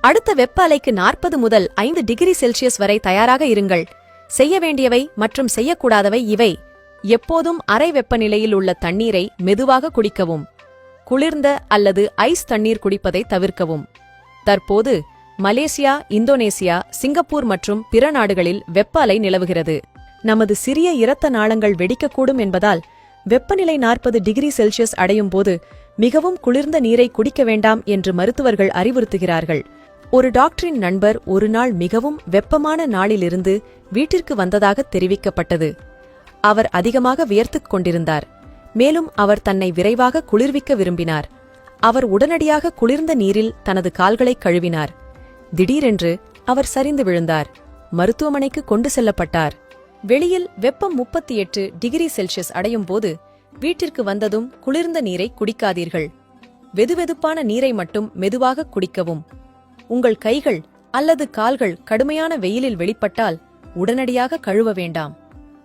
அடுத்த வெப்ப அலைக்கு 40 முதல் 5 டிகிரி செல்சியஸ் வரை தயாராக இருங்கள். செய்ய வேண்டியவை மற்றும் செய்யக்கூடாதவை இவை. எப்போதும் அறை வெப்பநிலையில் உள்ள தண்ணீரை மெதுவாக குடிக்கவும். குளிர்ந்த அல்லது ஐஸ் தண்ணீர் குடிப்பதை தவிர்க்கவும். தற்போது மலேசியா, இந்தோனேசியா, சிங்கப்பூர் மற்றும் பிற நாடுகளில் வெப்ப அலை நிலவுகிறது. நமது சிறிய இரத்த நாளங்கள் வெடிக்கக்கூடும் என்பதால் வெப்பநிலை 40 டிகிரி செல்சியஸ் அடையும் போது மிகவும் குளிர்ந்த நீரை குடிக்க வேண்டாம் என்று மருத்துவர்கள் அறிவுறுத்துகிறார்கள். ஒரு டாக்டரின் நண்பர் ஒரு நாள் மிகவும் வெப்பமான நாளிலிருந்து வீட்டிற்கு வந்ததாக தெரிவிக்கப்பட்டது. அவர் அதிகமாக வியர்த்துக் கொண்டிருந்தார். மேலும் அவர் தன்னை விரைவாக குளிர்விக்க விரும்பினார். அவர் உடனடியாக குளிர்ந்த நீரில் தனது கால்களை கழுவினார். திடீரென்று அவர் சரிந்து விழுந்தார். மருத்துவமனைக்கு கொண்டு செல்லப்பட்டார். வெளியில் வெப்பம் 38 டிகிரி செல்சியஸ் அடையும் போது வீட்டிற்கு வந்ததும் குளிர்ந்த நீரை குடிக்காதீர்கள். வெதுவெதுப்பான நீரை மட்டும் மெதுவாக குடிக்கவும். உங்கள் கைகள் அல்லது கால்கள் கடுமையான வெயிலில் வெளிப்பட்டால் உடனடியாக கழுவ வேண்டாம்.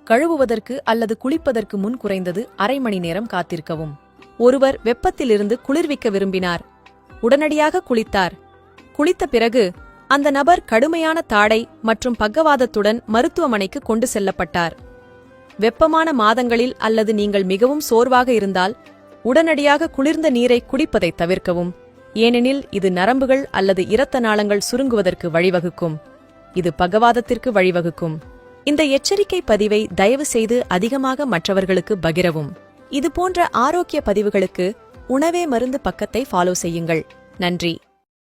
கழுவுவதற்கு அல்லது குளிப்பதற்கு முன் குறைந்தது அரை மணி நேரம் காத்திருக்கவும். ஒருவர் வெப்பத்திலிருந்து குளிர்விக்க விரும்பினார். உடனடியாக குளித்தார். குளித்த பிறகு அந்த நபர் கடுமையான தாடை மற்றும் பக்கவாதத்துடன் மருத்துவமனைக்கு கொண்டு செல்லப்பட்டார். வெப்பமான மாதங்களில் அல்லது நீங்கள் மிகவும் சோர்வாக இருந்தால் உடனடியாக குளிர்ந்த நீரை குடிப்பதை தவிர்க்கவும். ஏனெனில் இது நரம்புகள் அல்லது இரத்த நாளங்கள் சுருங்குவதற்கு வழிவகுக்கும். இது பக்கவாதத்திற்கு வழிவகுக்கும். இந்த எச்சரிக்கை பதிவை தயவு செய்து அதிகமாக மற்றவர்களுக்கு பகிரவும். இதுபோன்ற ஆரோக்கிய பதிவுகளுக்கு உணவே மருந்து பக்கத்தை ஃபாலோ செய்யுங்கள். நன்றி.